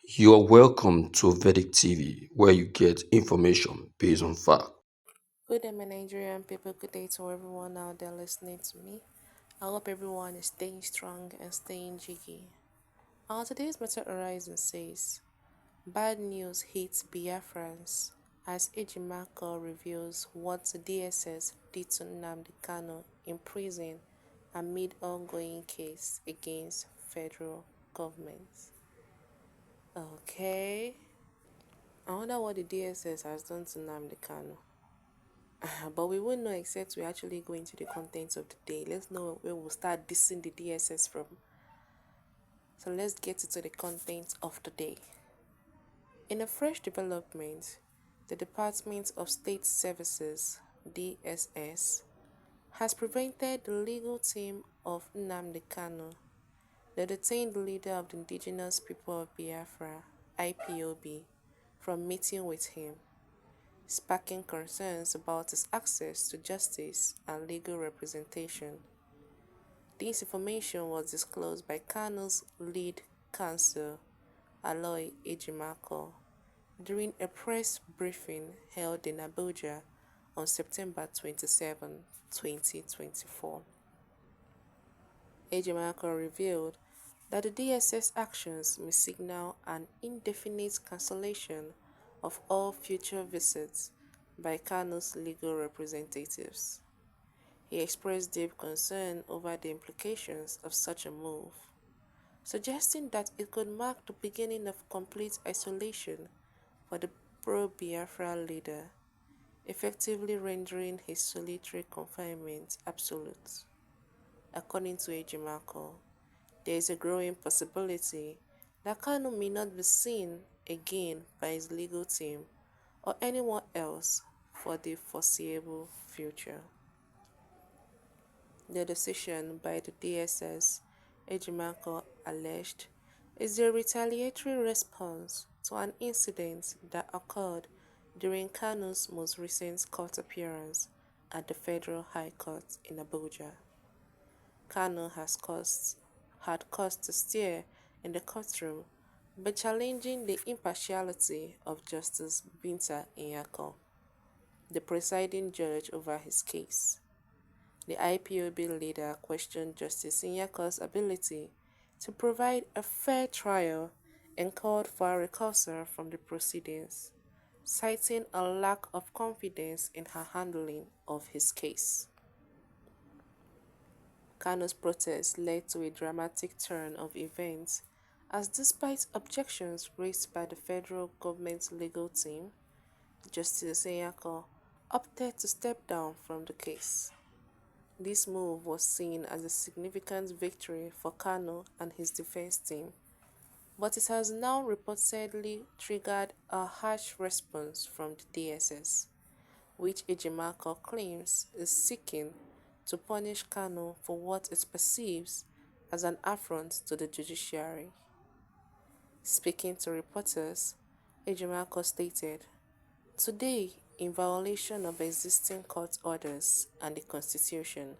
You are welcome to Vedic TV, where you get information based on fact. Good day, my Nigerian people. Good day to everyone out there listening to me. I hope everyone is staying strong and staying jiggy. Today's Matter Horizon says, Bad news hits Biafrans as Ejimako reveals what the DSS did to Nnamdi Kanu in prison amid ongoing case against federal government. Okay. I wonder what the DSS has done to Nnamdi Kanu. But we won't know except we actually go into the contents of the day. Let's know where we'll start dissing the DSS from. So let's get into the contents of the day. In a fresh development, the Department of State Services (DSS) has prevented the legal team of Nnamdi Kanu, the detained leader of the Indigenous People of Biafra (IPOB), from meeting with him, sparking concerns about his access to justice and legal representation. This information was disclosed by Kanu's lead counsel, Aloy Ejimako, during a press briefing held in Abuja on September 27, 2024. Ejimako revealed that the DSS actions may signal an indefinite cancellation of all future visits by Kanu's legal representatives. He expressed deep concern over the implications of such a move, suggesting that it could mark the beginning of complete isolation for the pro-Biafra leader, effectively rendering his solitary confinement absolute. According to Ejimako, there is a growing possibility that Kanu may not be seen again by his legal team or anyone else for the foreseeable future. The decision by the DSS, Ejimako alleged, is a retaliatory response to an incident that occurred during Kanu's most recent court appearance at the Federal High Court in Abuja. Kanu had caused to stir in the courtroom by challenging the impartiality of Justice Binta Nyako, the presiding judge over his case. The IPOB leader questioned Justice Nyako's ability to provide a fair trial and called for a recusal from the proceedings, citing a lack of confidence in her handling of his case. Kanu's protest led to a dramatic turn of events as, despite objections raised by the federal government's legal team, Justice Nyako opted to step down from the case. This move was seen as a significant victory for Kanu and his defense team, but it has now reportedly triggered a harsh response from the DSS, which Ejimako claims is seeking to punish Kanu for what it perceives as an affront to the judiciary. Speaking to reporters, Ejimako stated, "Today, in violation of existing court orders and the Constitution,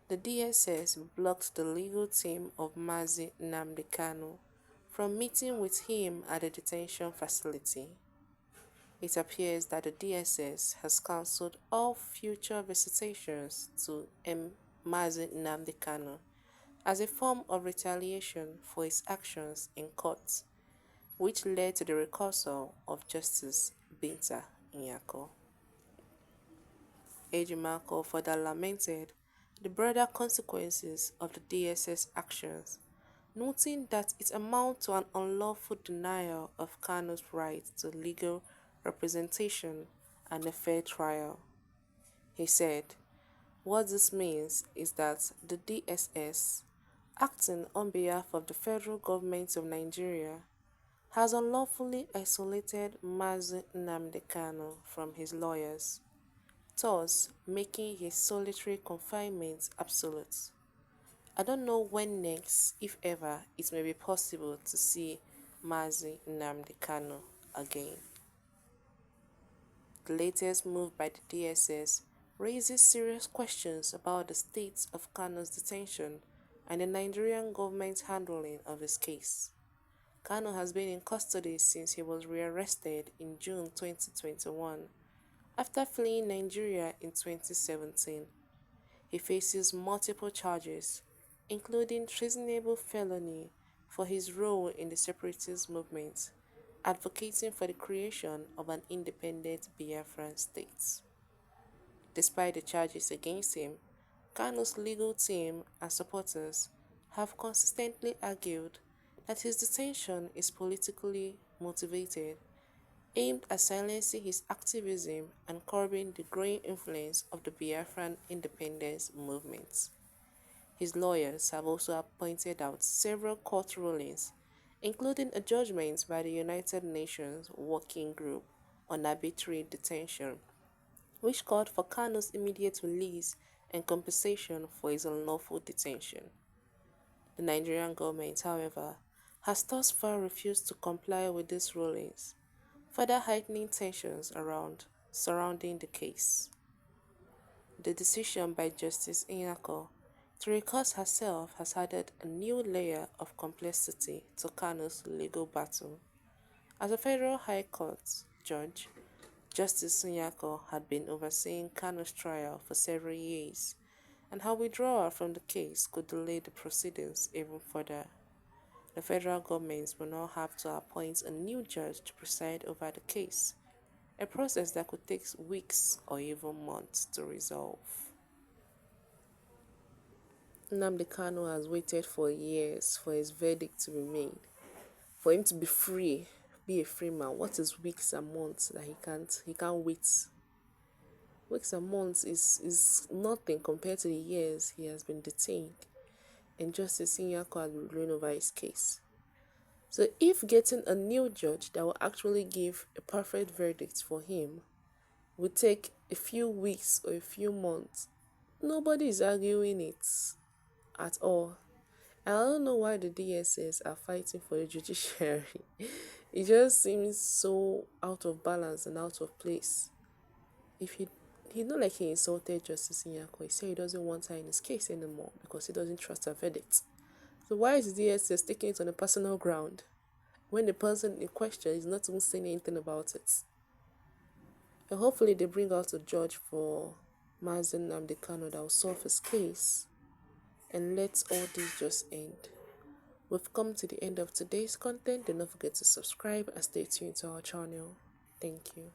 the DSS blocked the legal team of Mazi Nnamdi Kanu from meeting with him at the detention facility. It appears that the DSS has cancelled all future visitations to Mazi Nnamdi Kanu as a form of retaliation for his actions in court, which led to the recusal of Justice Binta Nyako." Ejimako further lamented the broader consequences of the DSS actions, noting that it amounts to an unlawful denial of Kanu's right to legal representation and a fair trial. He said, "What this means is that the DSS, acting on behalf of the federal government of Nigeria, has unlawfully isolated Mazi Nnamdi Kanu from his lawyers, thus making his solitary confinement absolute. I don't know when next, if ever, it may be possible to see Mazi Nnamdi Kanu again." The latest move by the DSS raises serious questions about the state of Kanu's detention and the Nigerian government's handling of his case. Kanu has been in custody since he was rearrested in June 2021 after fleeing Nigeria in 2017. He faces multiple charges, including treasonable felony for his role in the separatist movement, advocating for the creation of an independent Biafran state. Despite the charges against him, Kanu's legal team and supporters have consistently argued that his detention is politically motivated, aimed at silencing his activism and curbing the growing influence of the Biafran independence movement. His lawyers have also pointed out several court rulings, including a judgment by the United Nations Working Group on Arbitrary Detention, which called for Kanu's immediate release and compensation for his unlawful detention. The Nigerian government, however, has thus far refused to comply with these rulings, further heightening tensions surrounding the case. The decision by Justice Nyako to recuse herself has added a new layer of complexity to Kanu's legal battle. As a federal high court judge, Justice Nyako had been overseeing Kanu's trial for several years, and her withdrawal from the case could delay the proceedings even further. The federal government will now have to appoint a new judge to preside over the case, a process that could take weeks or even months to resolve. Nnamdi Kanu has waited for years for his verdict to be made, for him to be free, be a free man. What is weeks and months that he can't wait? Weeks and months is nothing compared to the years he has been detained, and Justice Nyako has been ruling over his case. So if getting a new judge that will actually give a perfect verdict for him would take a few weeks or a few months, nobody is arguing it at all. I don't know why the DSS are fighting for the judiciary. It just seems so out of balance and out of place. If he not like he insulted Justice Nyako. He said he doesn't want her in his case anymore because he doesn't trust her verdict. So why is the DSS taking it on a personal ground when the person in question is not even saying anything about it? And hopefully they bring out a judge for Mazen Nnamdi Kanu that will solve his case and let all this just end. We've come to the end of today's content. Do not forget to subscribe and stay tuned to our channel. Thank you.